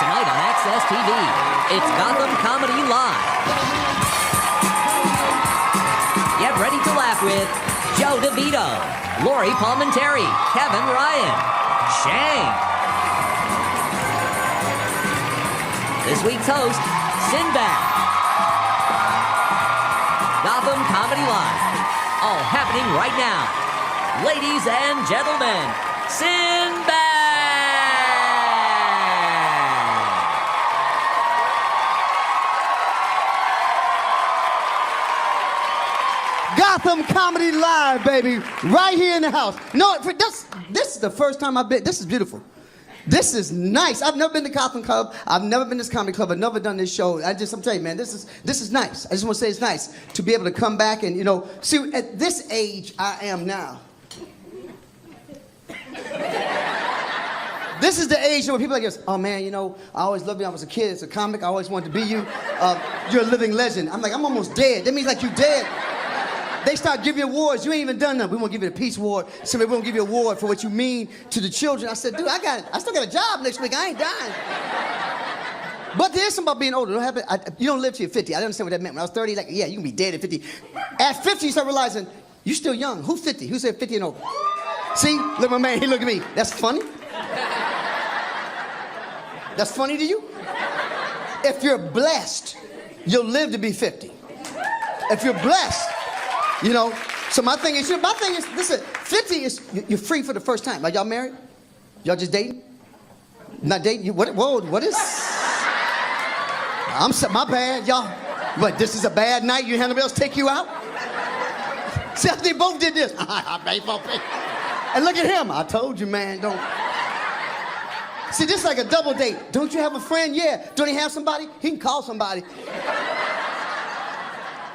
tonight on Access TV. It's Gotham Comedy Live. Get ready to laugh with Joe DeVito, Lori Palmenteri, Kevin Ryan, Shane. This week's host, Sinbad. Gotham Comedy Live. All happening right now. Ladies and gentlemen, Sinbad! Gotham Comedy Live, baby, right here in the house. No, this is the first time I've been. This is beautiful. This is nice. I've never been to Gotham Club. I've never been to this comedy club. I've never done this show. I'm telling you, man, this is nice. I just want to say it's nice to be able to come back and, see, at this age I am now. This is the age where people are like this, oh man, I always loved you. I was a kid, as a comic. I always wanted to be you. You're a living legend. I'm like, I'm almost dead. That means like you dead. They start giving you awards. You ain't even done nothing. We won't give you a Peace Award. So we won't give you an award for what you mean to the children. I said, dude, I still got a job next week. I ain't dying. But there's something about being older. You don't live till you're 50. I didn't understand what that meant. When I was 30, like, yeah, you can be dead at 50. At 50, you start realizing, you're still young. Who's 50? Who said 50 and over? See? Look at my man. He look at me. That's funny? That's funny to you? If you're blessed, you'll live to be 50. If you're blessed, so my thing is, listen, 50 is, you're free for the first time. Like, y'all married? Y'all just dating? Not dating? What is? My bad, y'all. What, this is a bad night? You had nobody else take you out? See, they both did this. And look at him. I told you, man, don't. See, this is like a double date. Don't you have a friend? Yeah. Don't he have somebody? He can call somebody.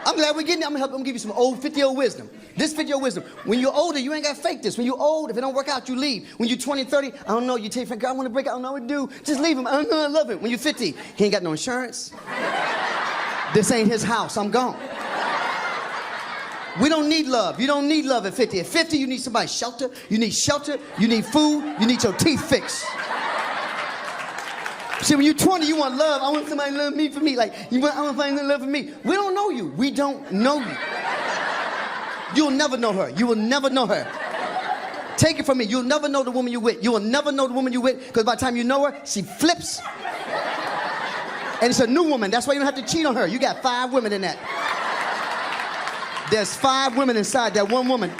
I'm glad we're getting it. I'm gonna give you some old 50-year-old wisdom. This 50-year-old wisdom. When you're older, you ain't gotta fake this. When you're old, if it don't work out, you leave. When you're 20, 30, I don't know, you tell your friend, girl, I wanna break up, I don't know what to do. Just leave him. I don't know, I love him. When you're 50, he ain't got no insurance. This ain't his house. I'm gone. We don't need love. You don't need love at 50. At 50, you need somebody's shelter. You need shelter. You need food. You need your teeth fixed. See, when you're 20, you want love. I want somebody to love me for me. Like, I want somebody to love for me. We don't know you. We don't know you. You'll never know her. You will never know her. Take it from me. You'll never know the woman you're with. You will never know the woman you're with, because by the time you know her, she flips. And it's a new woman. That's why you don't have to cheat on her. You got 5 women in that. There's 5 women inside that one woman.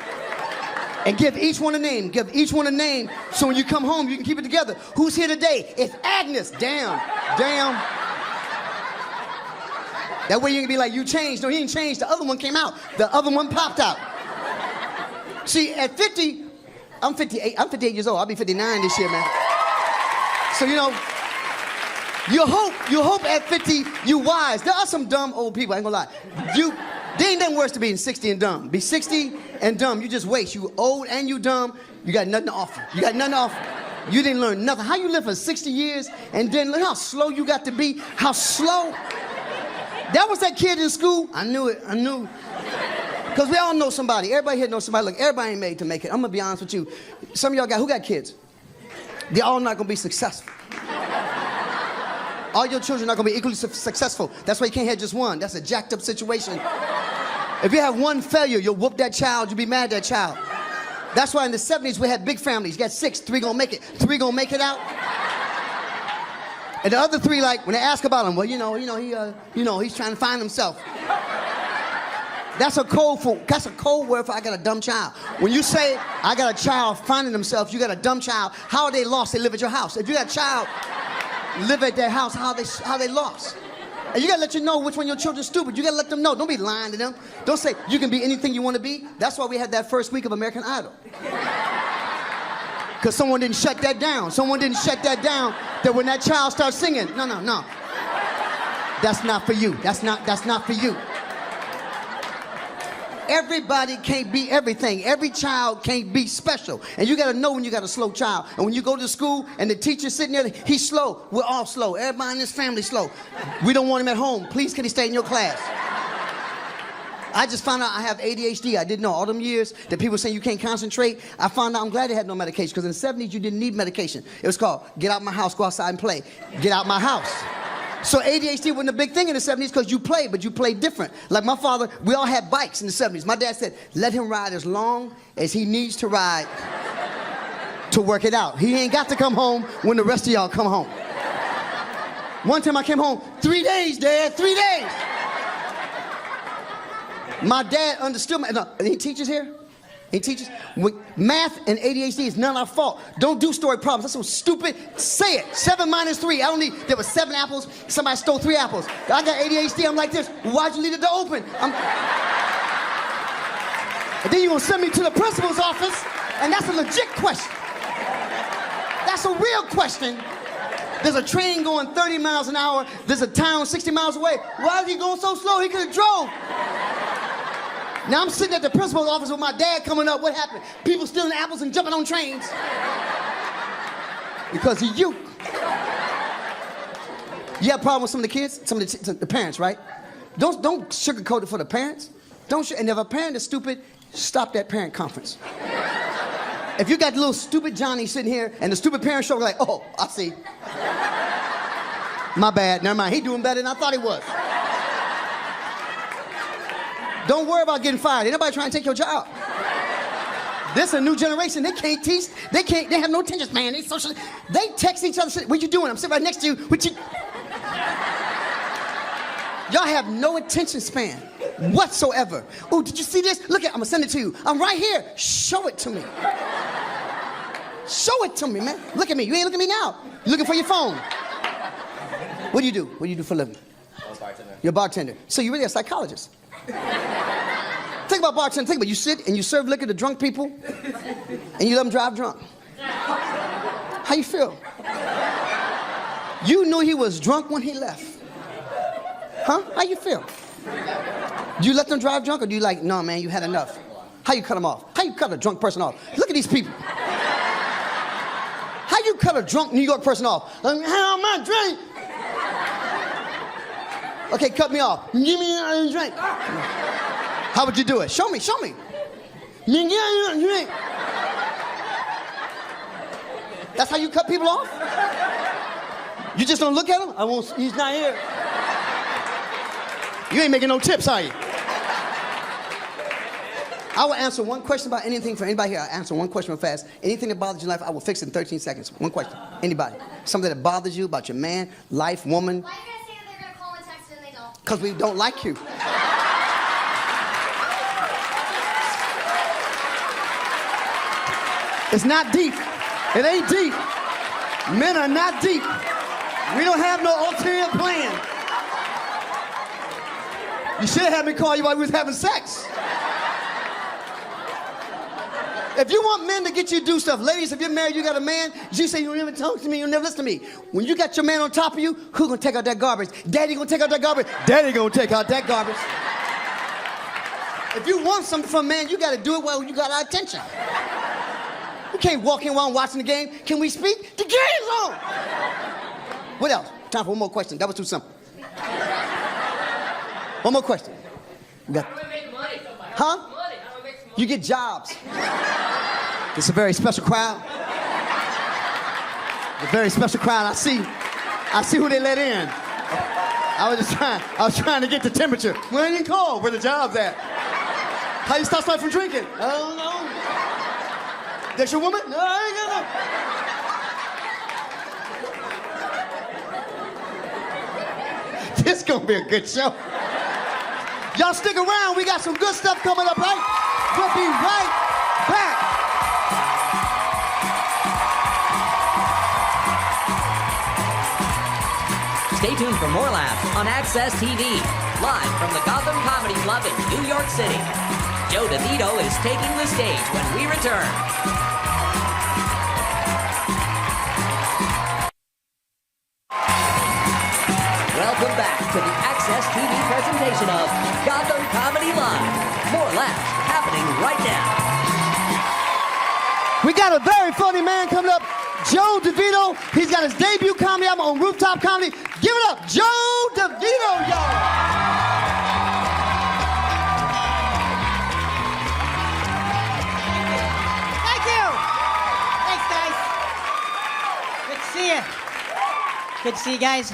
And give each one a name. Give each one a name. So when you come home, you can keep it together. Who's here today? It's Agnes. Damn. That way you can be like, you changed. No, he didn't change. The other one came out. The other one popped out. See, at 50, I'm 58. I'm 58 years old. I'll be 59 this year, man. So, you hope at 50 you wise. There are some dumb old people, I ain't gonna lie. There ain't nothing worse than being 60 and dumb. Be 60 and dumb, you just waste. You old and you dumb, you got nothing to offer. You didn't learn nothing. How you live for 60 years and then look how slow you got to be, how slow. That was that kid in school. I knew it. Because we all know somebody. Everybody here knows somebody. Look, everybody ain't made to make it. I'm gonna be honest with you. Some of y'all who got kids? They're all not gonna be successful. All your children are not gonna be equally successful. That's why you can't have just one. That's a jacked up situation. If you have one failure, you'll whoop that child, you'll be mad at that child. That's why in the 70s we had big families. You got 6, 3 gonna make it. 3 gonna make it out. And the other 3, like, when they ask about him, well, he's trying to find himself. That's a code word for I got a dumb child. When you say I got a child finding themselves, you got a dumb child, how are they lost? They live at your house. If you got a child live at their house, how they lost? And you gotta let you know which one your children's stupid. You gotta let them know. Don't be lying to them. Don't say you can be anything you want to be. That's why we had that first week of American Idol. Because someone didn't shut that down. That when that child starts singing, no. That's not for you. That's not for you. Everybody can't be everything. Every child can't be special. And you gotta know when you got a slow child. And when you go to school and the teacher's sitting there, he's slow. We're all slow. Everybody in this family slow. We don't want him at home. Please, can he stay in your class? I just found out I have ADHD. I didn't know all them years that people saying you can't concentrate. I found out I'm glad they had no medication because in the 70s you didn't need medication. It was called get out my house, go outside and play. Get out my house. So ADHD wasn't a big thing in the 70s because you played, but you played different. Like my father, we all had bikes in the 70s. My dad said, let him ride as long as he needs to ride to work it out. He ain't got to come home when the rest of y'all come home. One time I came home, 3 days, Dad, 3 days. My dad understood my, he teaches here? He teaches? Math and ADHD is none of our fault. Don't do story problems. That's so stupid. Say it. 7 minus 3. I don't need, there were 7 apples. Somebody stole 3 apples. I got ADHD. I'm like this. Why'd you leave the door open? And then you're going to send me to the principal's office, and that's a legit question. That's a real question. There's a train going 30 miles an hour. There's a town 60 miles away. Why is he going so slow? He could have drove. Now I'm sitting at the principal's office with my dad coming up. What happened? People stealing apples and jumping on trains. Because of you. You have a problem with some of the kids? Some of the parents, right? Don't sugarcoat it for the parents. And if a parent is stupid, stop that parent conference. If you got the little stupid Johnny sitting here and the stupid parent show like, oh, I see. My bad, never mind. He doing better than I thought he was. Don't worry about getting fired. Ain't nobody trying to take your job. This a new generation. They can't teach. They have no attention span. They text each other. What you doing? I'm sitting right next to you. What you? Y'all have no attention span whatsoever. Oh, did you see this? Look I'm gonna send it to you. I'm right here. Show it to me. Show it to me, man. Look at me. You ain't looking at me now. You're looking for your phone. What do you do? What do you do for a living? I'm a bartender. You're a bartender. So you're really a psychologist. Think about bartending. Think about you sit and you serve liquor to drunk people and you let them drive drunk. How you feel? You knew he was drunk when he left. Huh? How you feel? Do you let them drive drunk or do you like, no man, you had enough? How you cut them off? How you cut a drunk person off? Look at these people. How you cut a drunk New York person off? How am I drink? Okay, cut me off. Give me a drink. How would you do it? Show me, show me. Give me a drink. That's how you cut people off? You just don't look at him? He's not here. You ain't making no tips, are you? I will answer one question about anything for anybody here. I'll answer one question real fast. Anything that bothers your life, I will fix it in 13 seconds. One question. Anybody. Something that bothers you about your man, life, woman. Why are you guys saying they're going to call and text and they don't? Because we don't like you. It's not deep. It ain't deep. Men are not deep. We don't have no ulterior plan. You should have had me call you while we was having sex. If you want men to get you to do stuff, ladies, if you're married, you got a man, you say you'll never talk to me, you'll never listen to me. When you got your man on top of you, who's gonna take out that garbage? Daddy gonna take out that garbage? Daddy gonna take out that garbage. If you want something from a man, you gotta do it while you got our attention. You can't walk in while I'm watching the game. Can we speak? The game's on! What else? Time for one more question. That was too simple. One more question. Huh? You get jobs. It's a very special crowd. A very special crowd. I see who they let in. I was trying to get the temperature. Well, it ain't cold. Where the job's at? How you stop somebody from drinking? I don't know. That's your woman? No, I ain't got no. This gonna be a good show. Y'all stick around. We got some good stuff coming up, right? We'll be right back. Stay tuned for more laughs on Access TV, live from the Gotham Comedy Club in New York City. Joe DeVito is taking the stage when we return. Welcome back to the Access TV presentation of Gotham Comedy Live. More laughs happening right now. We got a very funny man coming up, Joe DeVito. He's got his debut comedy album on Rooftop Comedy. Give it up, Joe DeVito, y'all. Good to see you guys.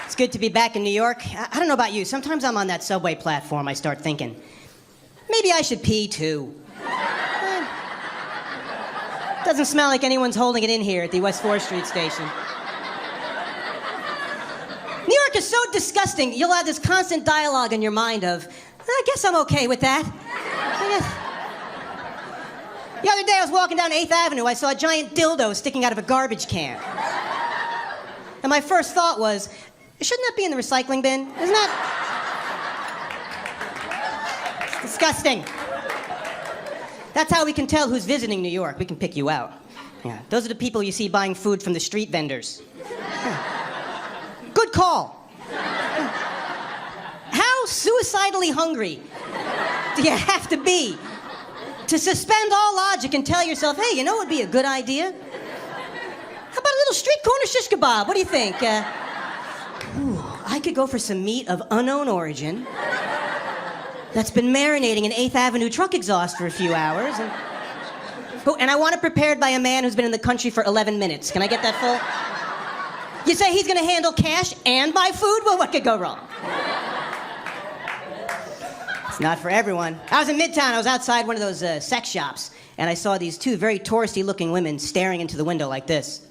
It's good to be back in New York. I don't know about you. Sometimes I'm on that subway platform, I start thinking, maybe I should pee too. Doesn't smell like anyone's holding it in here at the West 4th Street station. New York is so disgusting. You'll have this constant dialogue in your mind of, I guess I'm okay with that. The other day I was walking down 8th Avenue. I saw a giant dildo sticking out of a garbage can. And my first thought was, shouldn't that be in the recycling bin? Isn't that? It's disgusting. That's how we can tell who's visiting New York. We can pick you out. Yeah, those are the people you see buying food from the street vendors. Good call. How suicidally hungry do you have to be to suspend all logic and tell yourself, hey, you know what would be a good idea? How about a little street corner shish kebab? What do you think? I could go for some meat of unknown origin that's been marinating in 8th Avenue truck exhaust for a few hours. And I want it prepared by a man who's been in the country for 11 minutes. Can I get that full? You say he's gonna handle cash and buy food? Well, what could go wrong? It's not for everyone. I was in Midtown. I was outside one of those sex shops, and I saw these two very touristy-looking women staring into the window like this.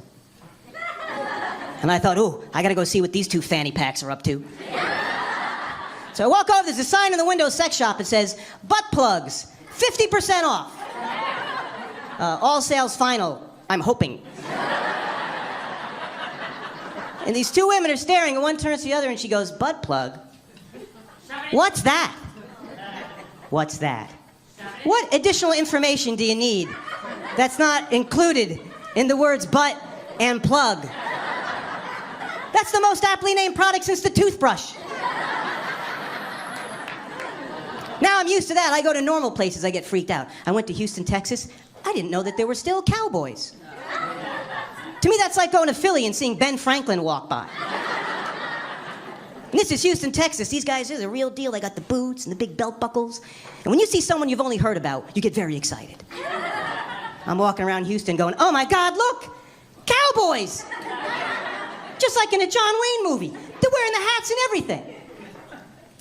And I thought, ooh, I gotta go see what these two fanny packs are up to. So I walk over, there's a sign in the window, sex shop, it says, butt plugs, 50% off. All sales final, I'm hoping. And these two women are staring, and one turns to the other, and she goes, butt plug? What's that? What's that? What additional information do you need that's not included in the words butt and plug? That's the most aptly named product since the toothbrush. Now I'm used to that. I go to normal places, I get freaked out. I went to Houston, Texas. I didn't know that there were still cowboys. To me, that's like going to Philly and seeing Ben Franklin walk by. And this is Houston, Texas. These guys are the real deal. They got the boots and the big belt buckles. And when you see someone you've only heard about, you get very excited. I'm walking around Houston going, oh my God, look! Cowboys! Just like in a John Wayne movie. They're wearing the hats and everything.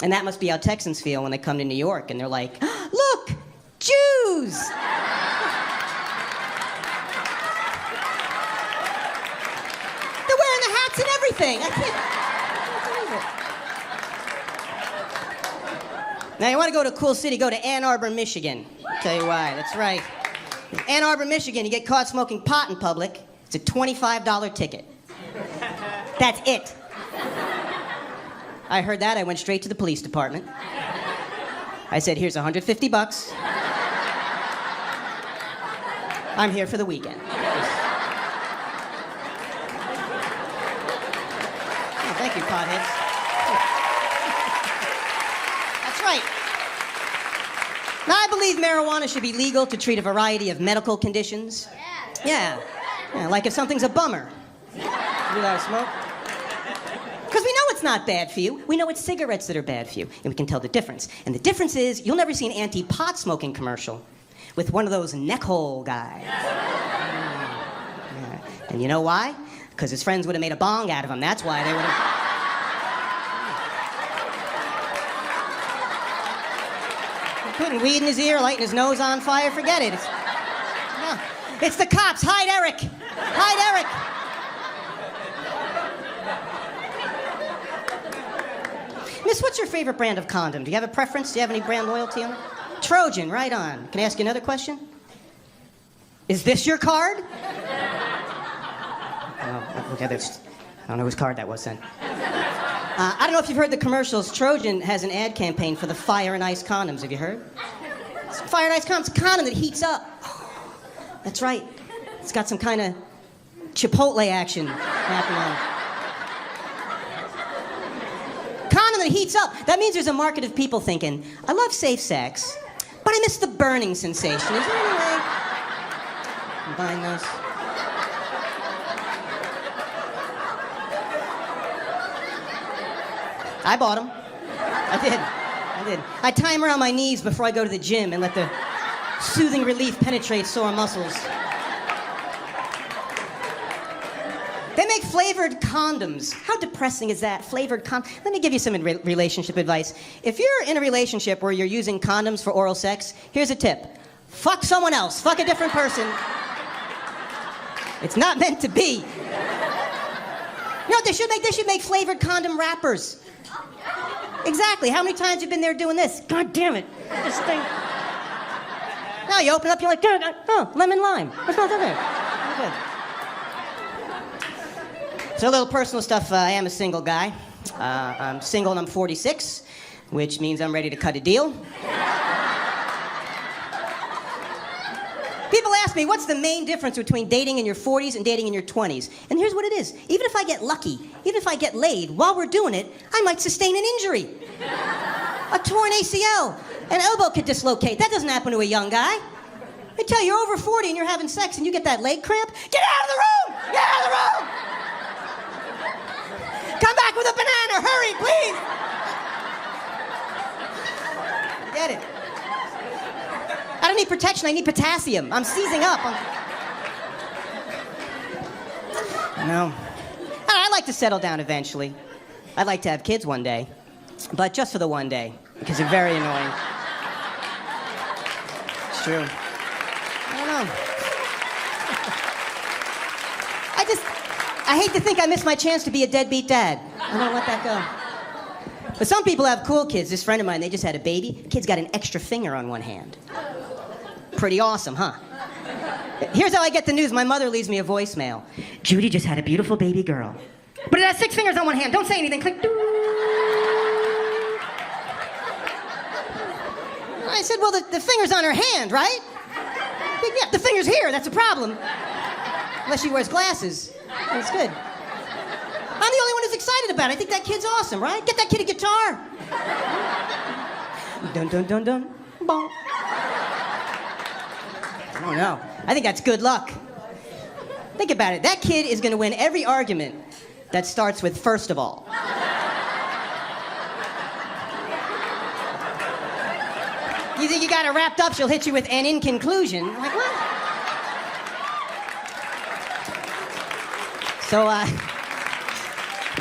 And that must be how Texans feel when they come to New York and they're like, look, Jews! They're wearing the hats and everything. I can't believe it. Now, you want to go to a cool city, go to Ann Arbor, Michigan. I'll tell you why, that's right. In Ann Arbor, Michigan, you get caught smoking pot in public, it's a $25 ticket. That's it. I heard that, I went straight to the police department. I said, here's $150. I'm here for the weekend. Oh, thank you, potheads. That's right. Now, I believe marijuana should be legal to treat a variety of medical conditions. Yeah, like if something's a bummer. You gotta smoke. Because we know it's not bad for you. We know it's cigarettes that are bad for you. And we can tell the difference. And the difference is, you'll never see an anti-pot smoking commercial with one of those neck hole guys. Yeah. And you know why? Because his friends would have made a bong out of him. That's why they would have... Putting weed in his ear, lighting his nose on fire, forget it. It's the cops. Hide Eric. Hide Eric. Miss, what's your favorite brand of condom? Do you have a preference? Do you have any brand loyalty on it? Trojan, right on. Can I ask you another question? Is this your card? Oh, okay, I don't know whose card that was then. I don't know if you've heard the commercials. Trojan has an ad campaign for the Fire and Ice condoms. Have you heard? It's Fire and Ice condoms. It's a condom that heats up. That's right. It's got some kind of Chipotle action happening on it. Condom that heats up. That means there's a market of people thinking, I love safe sex, but I miss the burning sensation. Is there any way to combine those? I bought them. I did. I tie them around my knees before I go to the gym and let the soothing relief penetrate sore muscles. They make flavor flavored condoms. How depressing is that? Flavored condoms. Let me give you some relationship advice. If you're in a relationship where you're using condoms for oral sex, here's a tip. Fuck someone else. Fuck a different person. It's not meant to be. You know what they should make? They should make flavored condom wrappers. Exactly. How many times have you been there doing this? God damn it. This thing. Now you open it up, you're like, oh, lemon lime. What's not there? Good. So a little personal stuff. I am a single guy. I'm single and I'm 46, which means I'm ready to cut a deal. People ask me, what's the main difference between dating in your 40s and dating in your 20s? And here's what it is. Even if I get lucky, even if I get laid, while we're doing it, I might sustain an injury. A torn ACL. An elbow could dislocate. That doesn't happen to a young guy. I tell you, you're over 40 and you're having sex and you get that leg cramp, get out of the room! Get out of the room! Come back with a banana, hurry, please! Get it. I don't need protection, I need potassium. I'm seizing up. No. I'd like to settle down eventually. I'd like to have kids one day. But just for the one day, because they're very annoying. It's true. I don't know. I hate to think I missed my chance to be a deadbeat dad. I'm gonna let that go. But some people have cool kids. This friend of mine, they just had a baby. The kid's got an extra finger on one hand. Pretty awesome, huh? Here's how I get the news. My mother leaves me a voicemail. Judy just had a beautiful baby girl. But it has 6 fingers on one hand. Don't say anything. Click. I said, well, the finger's on her hand, right? Yeah, the finger's here. That's a problem. Unless she wears glasses. That's good. I'm the only one who's excited about it. I think that kid's awesome, right? Get that kid a guitar. Dun, dun, dun, dun. Bong. I don't know. I think that's good luck. Think about it. That kid is going to win every argument that starts with first of all. You think you got her wrapped up, she'll hit you with an in conclusion. Like, what? So, I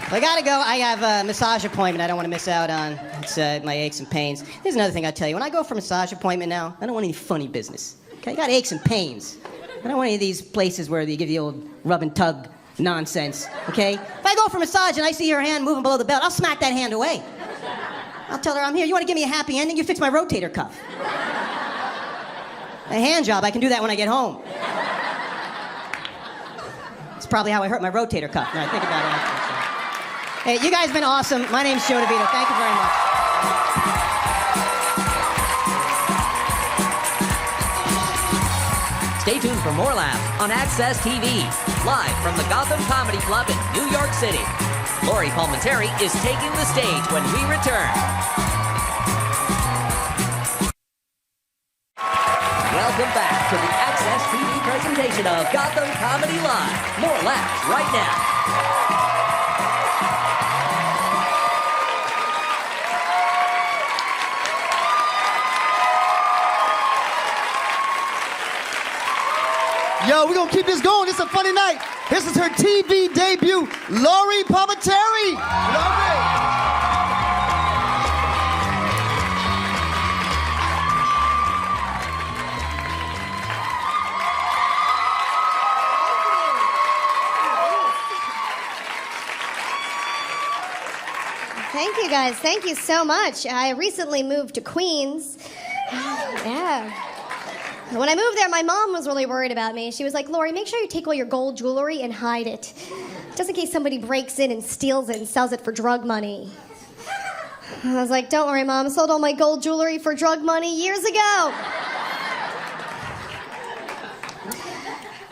gotta go. I have a massage appointment I don't want to miss out on. It's my aches and pains. Here's another thing I'll tell you. When I go for a massage appointment now, I don't want any funny business. Okay, I got aches and pains. I don't want any of these places where they give you old rub and tug nonsense, okay? If I go for a massage and I see her hand moving below the belt, I'll smack that hand away. I'll tell her, I'm here. You want to give me a happy ending? You fix my rotator cuff. A hand job, I can do that when I get home. It's probably how I hurt my rotator cuff when I think about it. Hey, you guys have been awesome. My name's Joe DeVito. Thank you very much. Stay tuned for more laughs on Access TV, live from the Gotham Comedy Club in New York City. Lori Palmentary is taking the stage when we return. Welcome back to the Access TV presentation of Gotham Comedy Live. More laughs right now. Yo, we're gonna keep this going. It's a funny night. This is her TV debut, Lori Palmentary. Lori. Thank you, guys. Thank you so much. I recently moved to Queens. Yeah. When I moved there, my mom was really worried about me. She was like, Lori, make sure you take all your gold jewelry and hide it. Just in case somebody breaks in and steals it and sells it for drug money. I was like, don't worry, Mom. I sold all my gold jewelry for drug money years ago.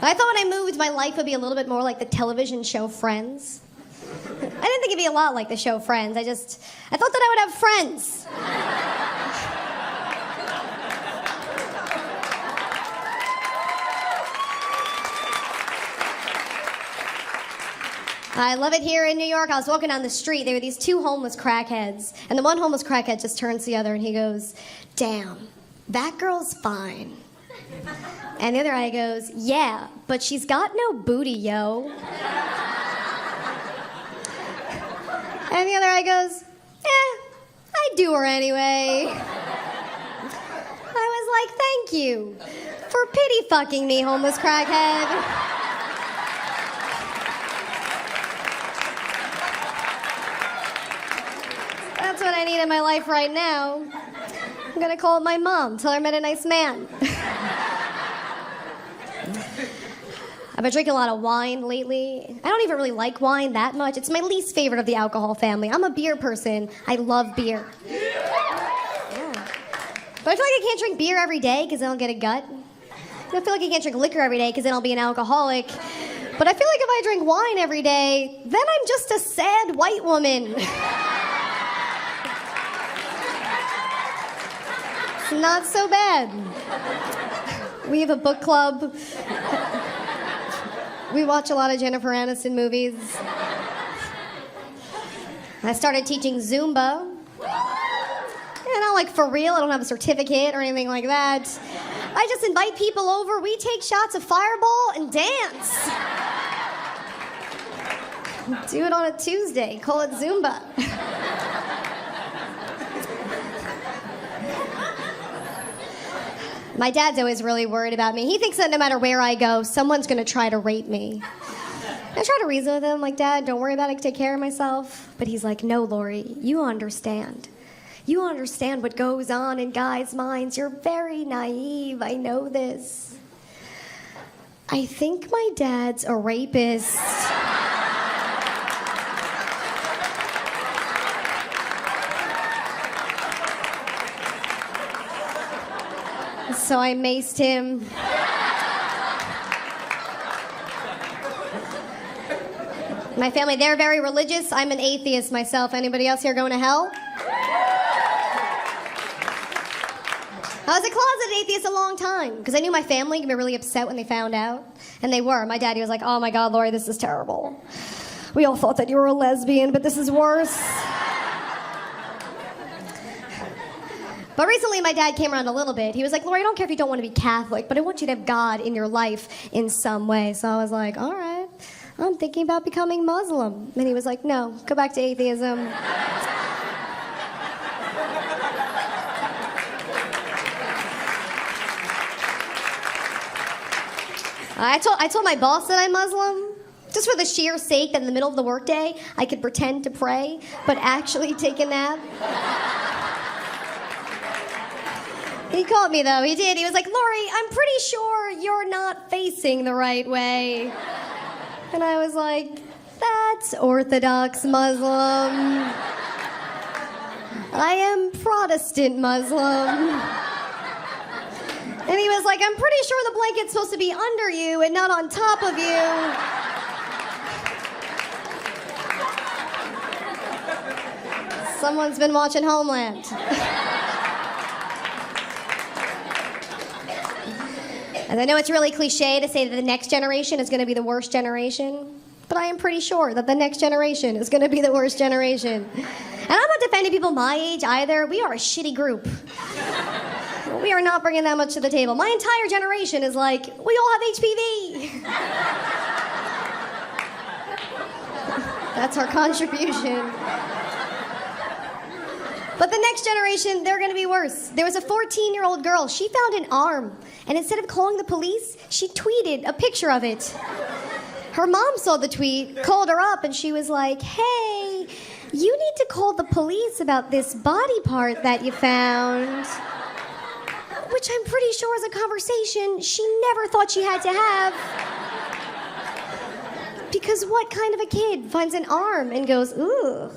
I thought when I moved, my life would be a little bit more like the television show Friends. I didn't think it'd be a lot like the show Friends. I thought that I would have friends. I love it here in New York. I was walking down the street. There were these 2 homeless crackheads. And the one homeless crackhead just turns to the other and he goes, damn, that girl's fine. And the other guy goes, yeah, but she's got no booty, yo. And the other eye goes, I'd do her anyway. I was like, thank you for pity fucking me, homeless crackhead. That's what I need in my life right now. I'm gonna call up my mom, tell her I met a nice man. I've been drinking a lot of wine lately. I don't even really like wine that much. It's my least favorite of the alcohol family. I'm a beer person. I love beer. Yeah. But I feel like I can't drink beer every day because then I'll get a gut. I feel like I can't drink liquor every day because then I'll be an alcoholic. But I feel like if I drink wine every day, then I'm just a sad white woman. It's not so bad. We have a book club. We watch a lot of Jennifer Aniston movies. I started teaching Zumba. And not like for real, I don't have a certificate or anything like that. I just invite people over, we take shots of Fireball and dance. Do it on a Tuesday, call it Zumba. My dad's always really worried about me. He thinks that no matter where I go, someone's gonna try to rape me. I try to reason with him, like, Dad, don't worry about it, I can take care of myself. But he's like, no, Lori, you understand. You understand what goes on in guys' minds. You're very naive, I know this. I think my dad's a rapist. So I maced him. My family, they're very religious. I'm an atheist myself. Anybody else here going to hell? I was a closeted atheist a long time because I knew my family would be really upset when they found out. And they were. My daddy was like, oh my God, Lori, this is terrible. We all thought that you were a lesbian, but this is worse. But recently, my dad came around a little bit. He was like, Lori, I don't care if you don't want to be Catholic, but I want you to have God in your life in some way. So I was like, all right, I'm thinking about becoming Muslim. And he was like, no, go back to atheism. I told my boss that I'm Muslim, just for the sheer sake that in the middle of the workday, I could pretend to pray, but actually take a nap. He called me, though. He did. He was like, Lori, I'm pretty sure you're not facing the right way. And I was like, that's Orthodox Muslim. I am Protestant Muslim. And he was like, I'm pretty sure the blanket's supposed to be under you and not on top of you. Someone's been watching Homeland. And I know it's really cliche to say that the next generation is going to be the worst generation, but I am pretty sure that the next generation is going to be the worst generation. And I'm not defending people my age either. We are a shitty group. We are not bringing that much to the table. My entire generation is like, we all have HPV. That's our contribution. But the next generation, they're going to be worse. There was a 14-year-old girl. She found an arm. And instead of calling the police, she tweeted a picture of it. Her mom saw the tweet, called her up, and she was like, hey, you need to call the police about this body part that you found. Which I'm pretty sure is a conversation she never thought she had to have. Because what kind of a kid finds an arm and goes, ooh,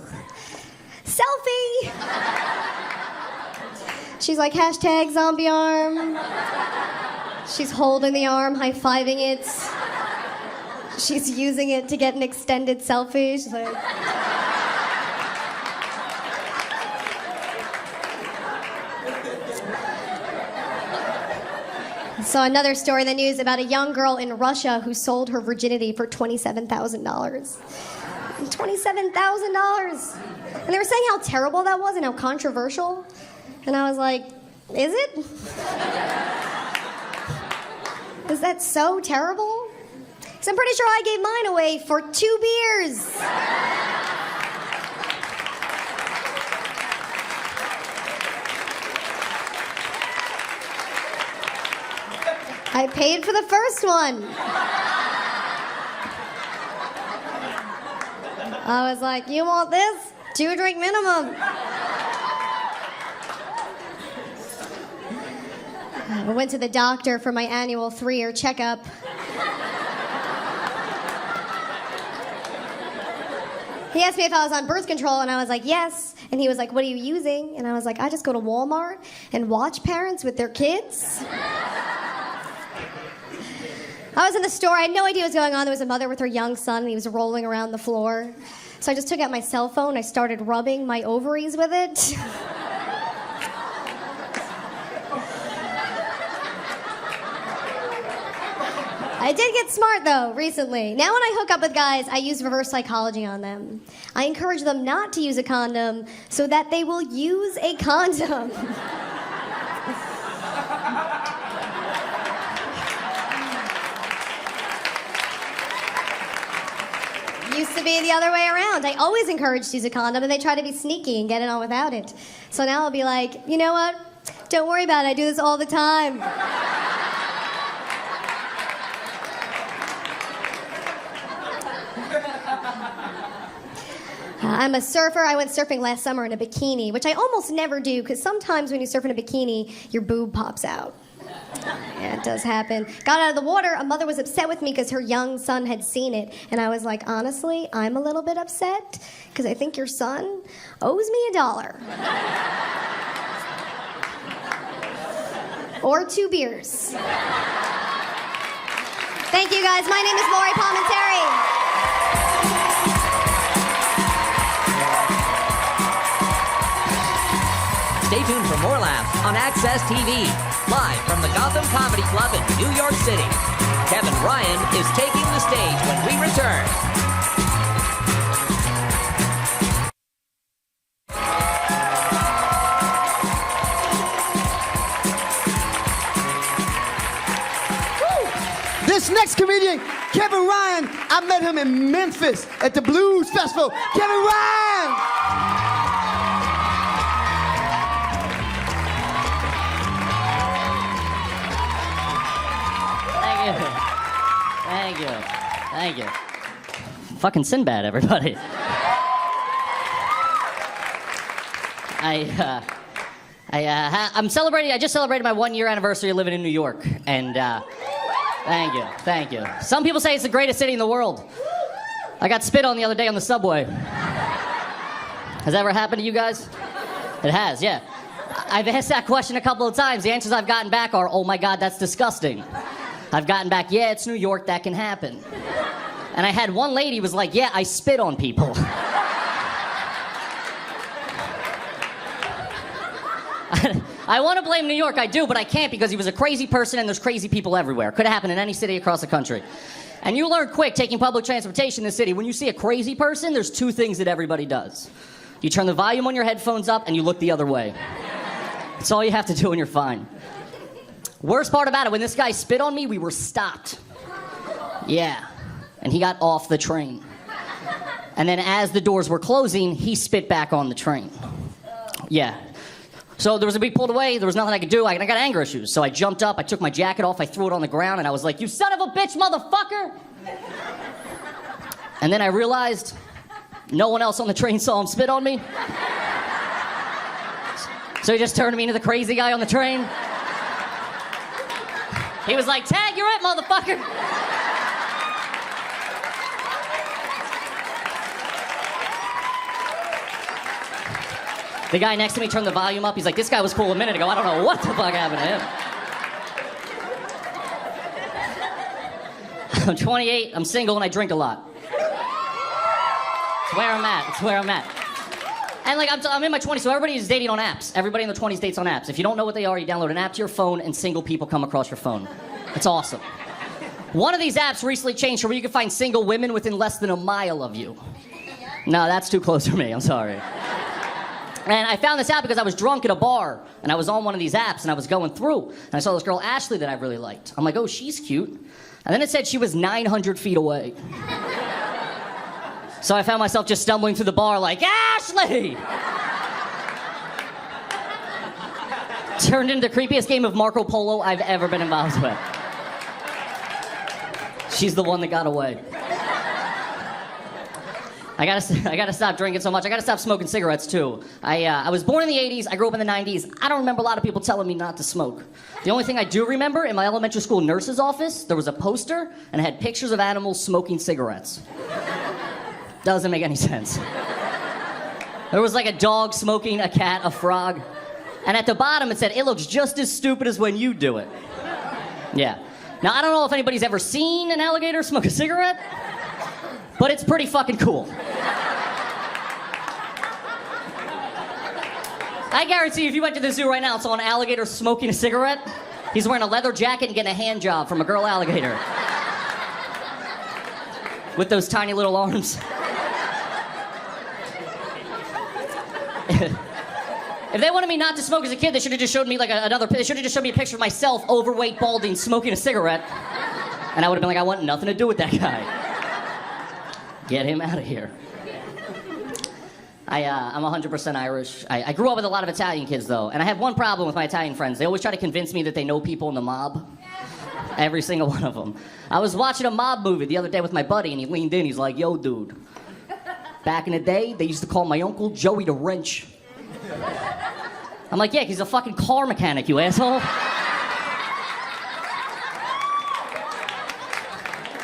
selfie? She's like, hashtag zombie arm. She's holding the arm, high-fiving it. She's using it to get an extended selfie. She's like... Saw another story in the news about a young girl in Russia who sold her virginity for $27,000. $27,000! And they were saying how terrible that was and how controversial. And I was like, is it? Is that so terrible? Because I'm pretty sure I gave mine away for 2 beers. I paid for the first one. I was like, you want this? 2-drink minimum. I went to the doctor for my annual 3-year checkup. He asked me if I was on birth control, and I was like, yes. And he was like, what are you using? And I was like, I just go to Walmart and watch parents with their kids. I was in the store. I had no idea what was going on. There was a mother with her young son, and he was rolling around the floor. So I just took out my cell phone. I started rubbing my ovaries with it. I did get smart, though, recently. Now when I hook up with guys, I use reverse psychology on them. I encourage them not to use a condom so that they will use a condom. Used to be the other way around. I always encourage to use a condom, and they try to be sneaky and get it on without it. So now I'll be like, you know what? Don't worry about it. I do this all the time. I'm a surfer. I went surfing last summer in a bikini, which I almost never do, because sometimes when you surf in a bikini, your boob pops out. Yeah, it does happen. Got out of the water. A mother was upset with me because her young son had seen it. And I was like, honestly, I'm a little bit upset because I think your son owes me $1. Or 2 beers. Thank you, guys. My name is Lori Palmentary. Stay tuned for more laughs on Access TV. Live from the Gotham Comedy Club in New York City. Kevin Ryan is taking the stage when we return. This next comedian, Kevin Ryan, I met him in Memphis at the Blues Festival. Kevin Ryan! Thank you. Fucking Sinbad, everybody. I'm celebrating. I just celebrated my 1-year anniversary of living in New York, and thank you. Some people say it's the greatest city in the world. I got spit on the other day on the subway. Has that ever happened to you guys? It has, yeah. I've asked that question a couple of times. The answers I've gotten back are, oh my God, that's disgusting. I've gotten back, yeah, it's New York, that can happen. And I had one lady was like, yeah, I spit on people. I want to blame New York, I do, but I can't because he was a crazy person and there's crazy people everywhere. Could have happened in any city across the country. And you learn quick taking public transportation in the city, when you see a crazy person, there's 2 things that everybody does. You turn the volume on your headphones up and you look the other way. That's all you have to do and you're fine. Worst part about it, when this guy spit on me, we were stopped. Yeah. And he got off the train. And then as the doors were closing, he spit back on the train. Yeah. So there was a big pulled away, there was nothing I could do, I got anger issues. So I jumped up, I took my jacket off, I threw it on the ground, and I was like, you son of a bitch, motherfucker! And then I realized no one else on the train saw him spit on me. So he just turned me into the crazy guy on the train. He was like, tag, you're it, motherfucker! The guy next to me turned the volume up. He's like, this guy was cool a minute ago. I don't know what the fuck happened to him. I'm 28, I'm single, and I drink a lot. It's where I'm at. And like, I'm in my 20s, so everybody is dating on apps. Everybody in the 20s dates on apps. If you don't know what they are, you download an app to your phone, and single people come across your phone. It's awesome. One of these apps recently changed to where you can find single women within less than a mile of you. No, that's too close for me, I'm sorry. And I found this out because I was drunk at a bar, and I was on one of these apps, and I was going through, and I saw this girl, Ashley, that I really liked. I'm like, oh, she's cute. And then it said she was 900 feet away. So I found myself just stumbling through the bar like, Ashley! Turned into the creepiest game of Marco Polo I've ever been involved with. She's the one that got away. I gotta stop drinking so much. I gotta stop smoking cigarettes too. I was born in the 80s. I grew up in the 90s. I don't remember a lot of people telling me not to smoke. The only thing I do remember, in my elementary school nurse's office, there was a poster and it had pictures of animals smoking cigarettes. Doesn't make any sense. There was like a dog smoking, a cat, a frog. And at the bottom it said, it looks just as stupid as when you do it. Yeah. Now I don't know if anybody's ever seen an alligator smoke a cigarette, but it's pretty fucking cool. I guarantee if you went to the zoo right now and saw an alligator smoking a cigarette, he's wearing a leather jacket and getting a hand job from a girl alligator. With those tiny little arms. If they wanted me not to smoke as a kid, they should have just showed me like they should have just showed me a picture of myself, overweight, balding, smoking a cigarette. And I would have been like, I want nothing to do with that guy. Get him out of here. I'm 100% Irish. I grew up with a lot of Italian kids, though, and I have one problem with my Italian friends. They always try to convince me that they know people in the mob. Every single one of them. I was watching a mob movie the other day with my buddy, and he leaned in. He's like, yo, dude, back in the day, they used to call my uncle Joey the Wrench. I'm like, yeah, he's a fucking car mechanic, you asshole.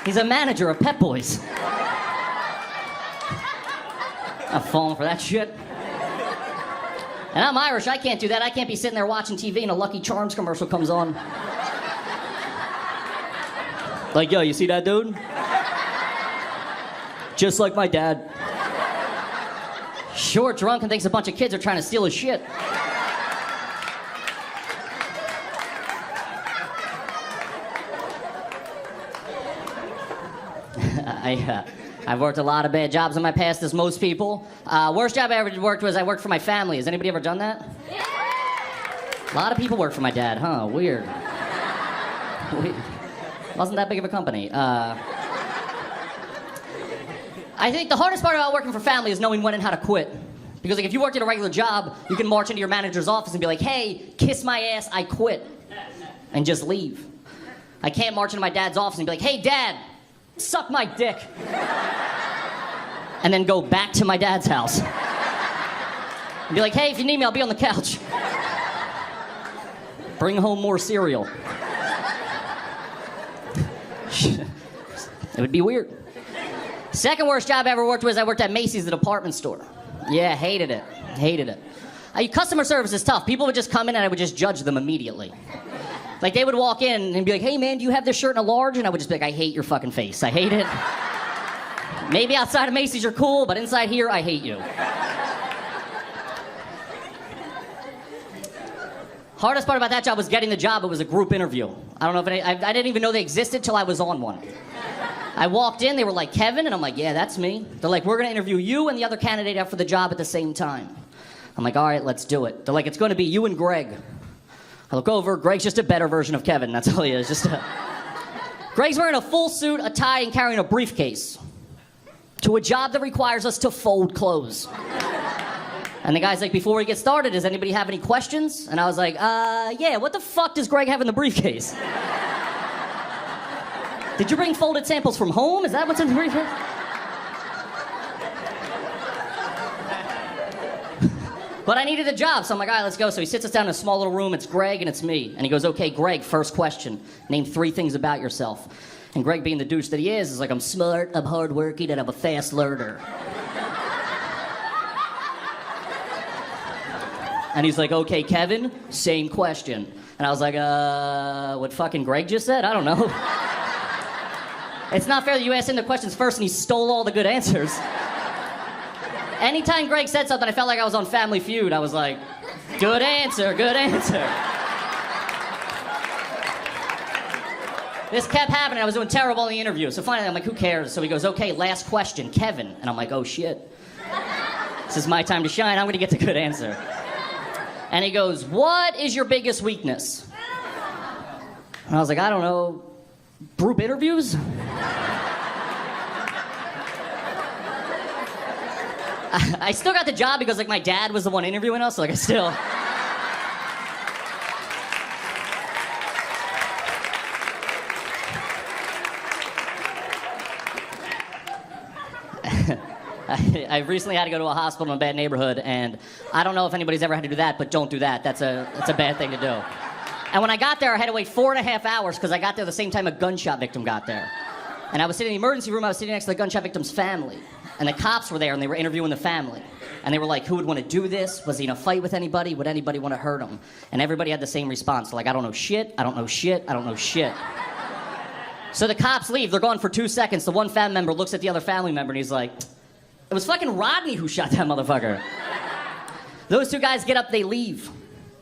He's a manager of Pep Boys. I'm falling for that shit. And I'm Irish, I can't do that. I can't be sitting there watching TV and a Lucky Charms commercial comes on. Like, yo, you see that dude? Just like my dad. Short, drunk, and thinks a bunch of kids are trying to steal his shit. I've worked a lot of bad jobs in my past, as most people. Worst job I ever worked was I worked for my family. Has anybody ever done that? A lot of people work for my dad, huh? Weird. Wasn't that big of a company. I think the hardest part about working for family is knowing when and how to quit. Because like if you worked at a regular job, you can march into your manager's office and be like, hey, kiss my ass, I quit. And just leave. I can't march into my dad's office and be like, hey, Dad, suck my dick. And then go back to my dad's house. And be like, hey, if you need me, I'll be on the couch. Bring home more cereal. It would be weird. Second worst job I ever worked was I worked at Macy's, the department store. Yeah, hated it. Hated it. Customer service is tough. People would just come in and I would just judge them immediately. Like, they would walk in and be like, hey, man, do you have this shirt in a large? And I would just be like, I hate your fucking face. I hate it. Maybe outside of Macy's you're cool, but inside here, I hate you. Hardest part about that job was getting the job. It was a group interview. I don't know if I didn't even know they existed till I was on one. I walked in, they were like, Kevin? And I'm like, yeah, that's me. They're like, we're going to interview you and the other candidate out for the job at the same time. I'm like, all right, let's do it. They're like, it's going to be you and Greg. I look over, Greg's just a better version of Kevin, that's all he is. Greg's wearing a full suit, a tie, and carrying a briefcase to a job that requires us to fold clothes. And the guy's like, before we get started, does anybody have any questions? And I was like, yeah, what the fuck does Greg have in the briefcase? Did you bring folded samples from home? Is that what's in the briefcase? But I needed a job, so I'm like, all right, let's go. So he sits us down in a small little room. It's Greg and it's me. And he goes, okay, Greg, first question. Name 3 things about yourself. And Greg, being the douche that he is like, I'm smart, I'm hardworking, and I'm a fast learner. And he's like, okay, Kevin, same question. And I was like, what fucking Greg just said? I don't know. It's not fair that you asked him the questions first and he stole all the good answers. Anytime Greg said something, I felt like I was on Family Feud. I was like, good answer, good answer. This kept happening. I was doing terrible in the interview. So finally, I'm like, who cares? So he goes, okay, last question, Kevin. And I'm like, oh, shit. This is my time to shine. I'm going to get the good answer. And he goes, what is your biggest weakness? And I was like, I don't know, group interviews? I still got the job because, like, my dad was the one interviewing us, so, like, I still... I recently had to go to a hospital in a bad neighborhood, and I don't know if anybody's ever had to do that, but don't do that. That's a bad thing to do. And when I got there, I had to wait 4.5 hours because I got there the same time a gunshot victim got there. And I was sitting in the emergency room, I was sitting next to the gunshot victim's family. And the cops were there, and they were interviewing the family. And they were like, who would want to do this? Was he in a fight with anybody? Would anybody want to hurt him? And everybody had the same response. Like, I don't know shit, I don't know shit, I don't know shit. So the cops leave, they're gone for 2 seconds. The one family member looks at the other family member, and he's like, it was fucking Rodney who shot that motherfucker. Those two guys get up, they leave.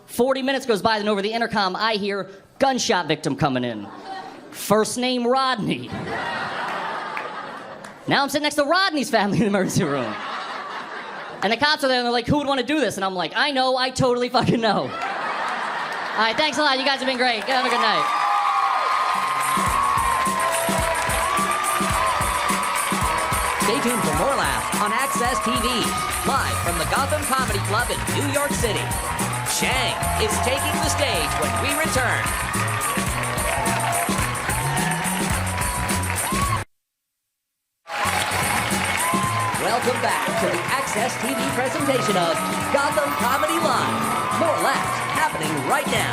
40 minutes goes by, then over the intercom, I hear gunshot victim coming in. First name Rodney. Now I'm sitting next to Rodney's family in the emergency room. And the cops are there and they're like, who would want to do this? And I'm like, I know, I totally fucking know. All right, thanks a lot. You guys have been great. Have a good night. Stay tuned for more laughs on Access TV. Live from the Gotham Comedy Club in New York City. Shang is taking the stage when we return. Welcome back to the Access TV presentation of Gotham Comedy Live. More laughs happening right now.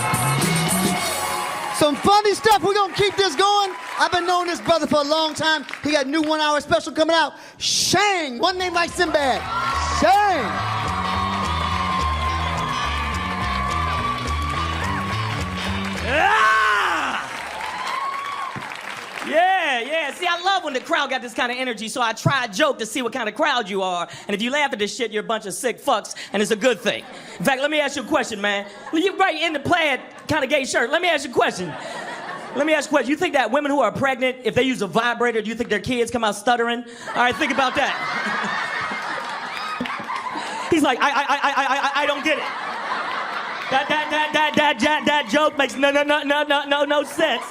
Some funny stuff. We're going to keep this going. I've been knowing this brother for a long time. He got a new 1 hour special coming out. Shang. One name like Sinbad. Shang. Yeah. See, I love when the crowd got this kind of energy, so I try a joke to see what kind of crowd you are. And if you laugh at this shit, you're a bunch of sick fucks, and it's a good thing. In fact, let me ask you a question, man. You're right in the plaid kind of gay shirt. Let me ask you a question. You think that women who are pregnant, if they use a vibrator, do you think their kids come out stuttering? All right, think about that. He's like, I don't get it. That joke makes no sense.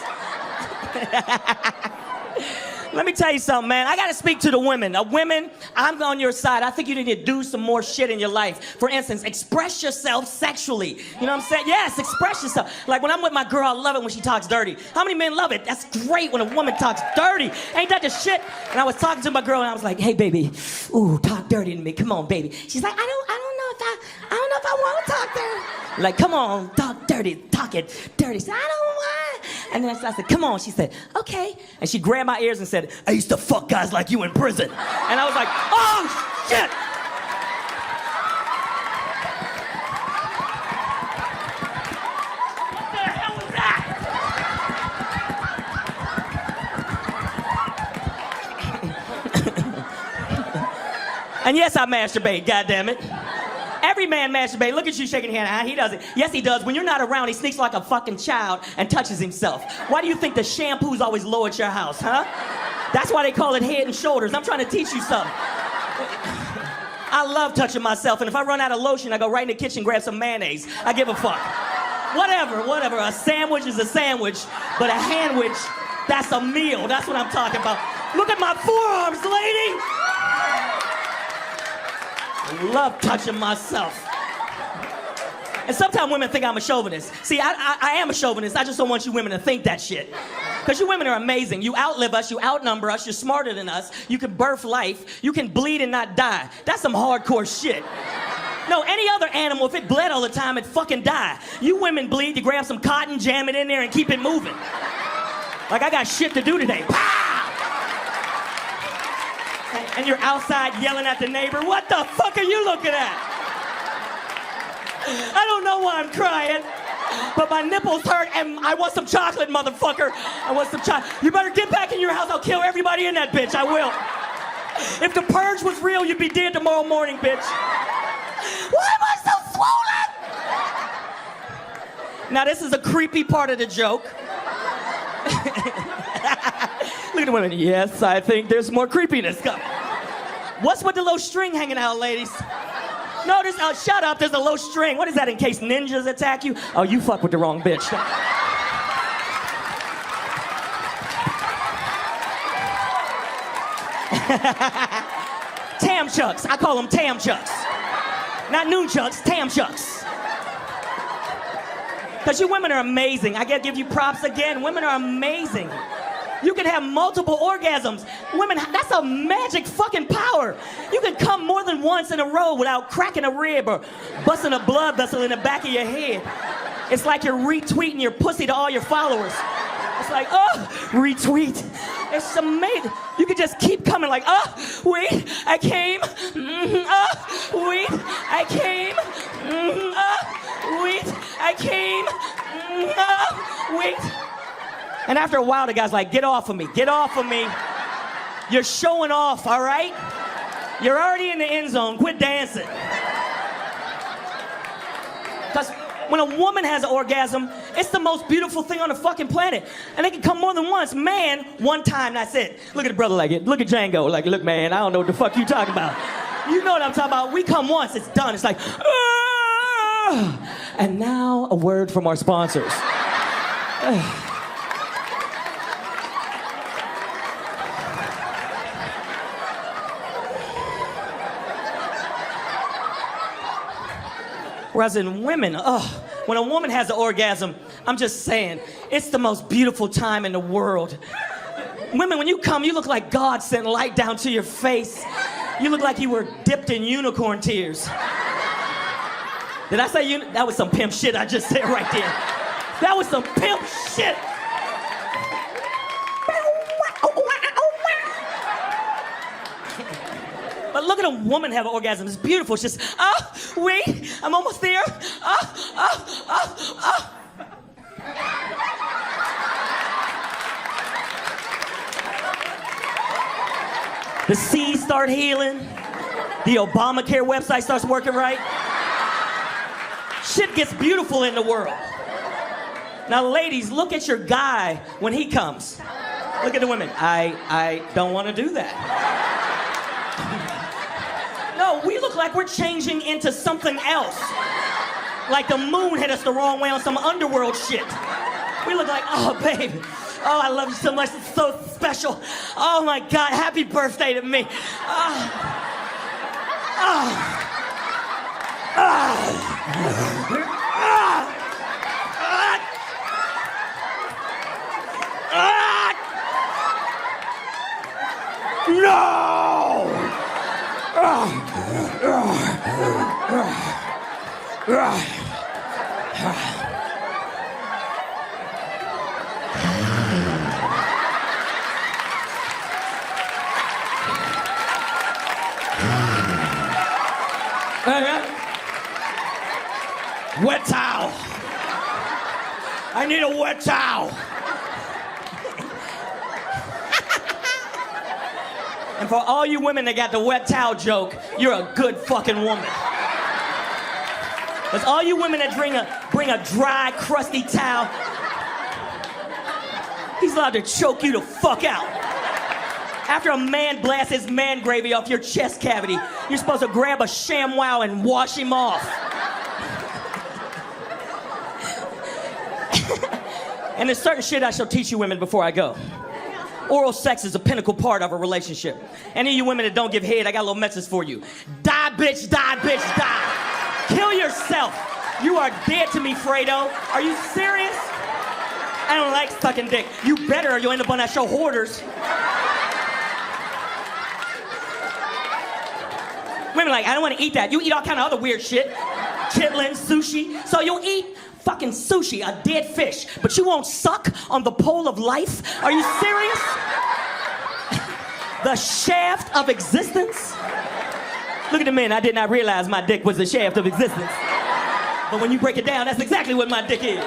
Let me tell you something, man. I gotta speak to the women. Women, I'm on your side. I think you need to do some more shit in your life. For instance, express yourself sexually. You know what I'm saying? Yes, express yourself. Like when I'm with my girl, I love it when she talks dirty. How many men love it? That's great when a woman talks dirty. Ain't that the shit? And I was talking to my girl and I was like, hey, baby, ooh, talk dirty to me. Come on, baby. She's like, I don't know if I want to talk dirty. Like, come on, talk dirty, talk it dirty. She said, I don't want. And then I said, come on. She said, okay. And she grabbed my ears and said, I used to fuck guys like you in prison. And I was like, oh, shit. What the hell was that? And yes, I masturbate, goddammit. Every man masturbates. Look at you shaking your hand. He doesn't. Yes, he does. When you're not around, he sneaks like a fucking child and touches himself. Why do you think the shampoo's always low at your house, huh? That's why they call it Head and Shoulders. I'm trying to teach you something. I love touching myself, and if I run out of lotion, I go right in the kitchen, grab some mayonnaise. I give a fuck. Whatever. A sandwich is a sandwich, but a handwich, that's a meal. That's what I'm talking about. Look at my forearms, lady. I love touching myself. And sometimes women think I'm a chauvinist. See, I am a chauvinist. I just don't want you women to think that shit. Because you women are amazing. You outlive us. You outnumber us. You're smarter than us. You can birth life. You can bleed and not die. That's some hardcore shit. No, any other animal, if it bled all the time, it'd fucking die. You women bleed. You grab some cotton, jam it in there, and keep it moving. Like I got shit to do today. Pow! And you're outside yelling at the neighbor, what the fuck are you looking at? I don't know why I'm crying, but my nipples hurt and I want some chocolate, motherfucker. I want some chocolate. You better get back in your house. I'll kill everybody in that bitch. I will. If the purge was real, you'd be dead tomorrow morning, bitch. Why am I so swollen? Now, this is a creepy part of the joke. Look at the women. Yes, I think there's more creepiness coming. What's with the low string hanging out, ladies? No, shut up, there's a low string. What is that, in case ninjas attack you? Oh, you fuck with the wrong bitch. Tam chucks, I call them tam chucks. Not noon chucks, tam chucks. Because you women are amazing. I gotta give you props again. Women are amazing. You can have multiple orgasms. Women, that's a magic fucking power. You can come more than once in a row without cracking a rib or busting a blood vessel in the back of your head. It's like you're retweeting your pussy to all your followers. It's like, oh, retweet. It's amazing. You can just keep coming like, oh, wait, I came. Oh, wait, I came. Oh, wait, I came. Oh, wait. And after a while, the guy's like, get off of me, get off of me. You're showing off, all right? You're already in the end zone, quit dancing. Because when a woman has an orgasm, it's the most beautiful thing on the fucking planet. And they can come more than once. Man, one time, that's it. Look at the brother like it. Look at Django like, look, man, I don't know what the fuck you talking about. You know what I'm talking about. We come once, it's done. It's like, ah! And now a word from our sponsors. Whereas in women, when a woman has an orgasm, I'm just saying, it's the most beautiful time in the world. Women, when you come, you look like God sent light down to your face. You look like you were dipped in unicorn tears. Did I say that was some pimp shit I just said right there. That was some pimp shit. But look at a woman have an orgasm. It's beautiful. It's just, oh, wait, I'm almost there. Oh. The seas start healing. The Obamacare website starts working right. Shit gets beautiful in the world. Now, ladies, look at your guy when he comes. Look at the women. I don't want to do that. No, we look like we're changing into something else. Like the moon hit us the wrong way on some underworld shit. We look like, oh, baby. Oh, I love you so much. It's so special. Oh, my God. Happy birthday to me. No! Wet towel. I need a wet towel. And for all you women that got the wet towel joke, you're a good fucking woman. Because all you women that bring a dry, crusty towel, he's allowed to choke you the fuck out. After a man blasts his man gravy off your chest cavity, you're supposed to grab a ShamWow and wash him off. And there's certain shit I shall teach you women before I go. Oral sex is a pinnacle part of a relationship. Any of you women that don't give head, I got a little message for you. Die, bitch, die, bitch, die. Kill yourself. You are dead to me, Fredo. Are you serious? I don't like sucking dick. You better or you'll end up on that show, Hoarders. Women are like, I don't want to eat that. You eat all kind of other weird shit. Chitlins, sushi. So you'll eat fucking sushi, a dead fish, but you won't suck on the pole of life? Are you serious? The shaft of existence? Look at the men, I did not realize my dick was the shaft of existence. But when you break it down, that's exactly what my dick is.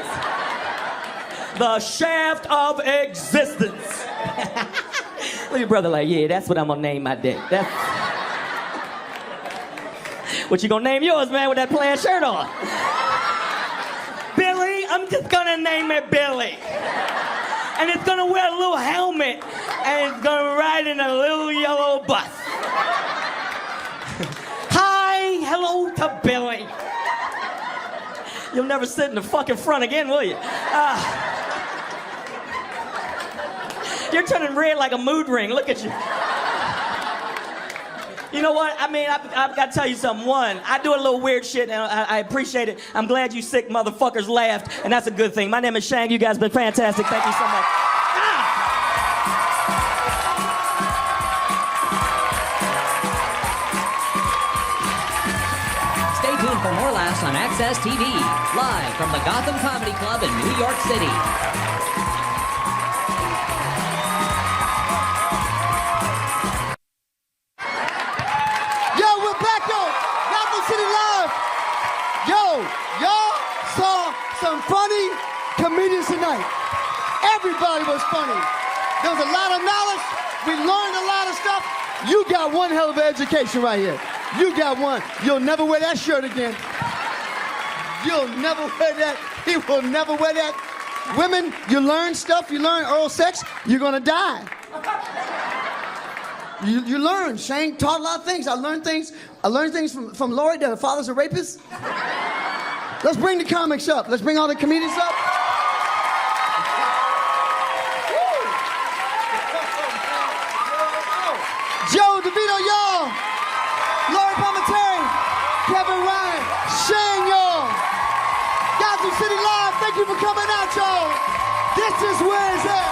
The shaft of existence. Look at your brother like, yeah, that's what I'm gonna name my dick. That's... What you gonna name yours, man, with that plaid shirt on? Billy, I'm just gonna name it Billy. And it's gonna wear a little helmet, and it's gonna ride in a little yellow bus. Hi, hello to Billy. You'll never sit in the fucking front again, will you? You're turning red like a mood ring, look at you. You know what? I mean, I've got to tell you something. One, I do a little weird shit, and I appreciate it. I'm glad you sick motherfuckers laughed, and that's a good thing. My name is Shang. You guys been fantastic. Thank you so much. tuned for more laughs on Access TV, live from the Gotham Comedy Club in New York City. Yo, we're back, yo. Gotham City Live. Yo, y'all saw some funny comedians tonight. Everybody was funny. There was a lot of knowledge. We learned a lot of stuff. You got one hell of an education right here. You got one. You'll never wear that shirt again. You'll never wear that. He will never wear that. Women, you learn stuff. You learn oral sex. You're gonna die. You learn. Shane taught a lot of things. I learned things from Lori that her father's a rapist. Let's bring the comics up. Let's bring all the comedians up. Joe DeVito, y'all. Lori Palmentary, Kevin Ryan, Shane, y'all. Gotham City Live, thank you for coming out, y'all. This is where it's at.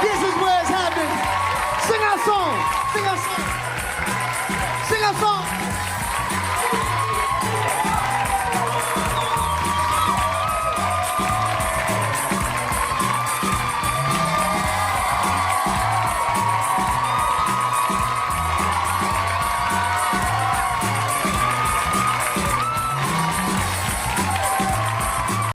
This is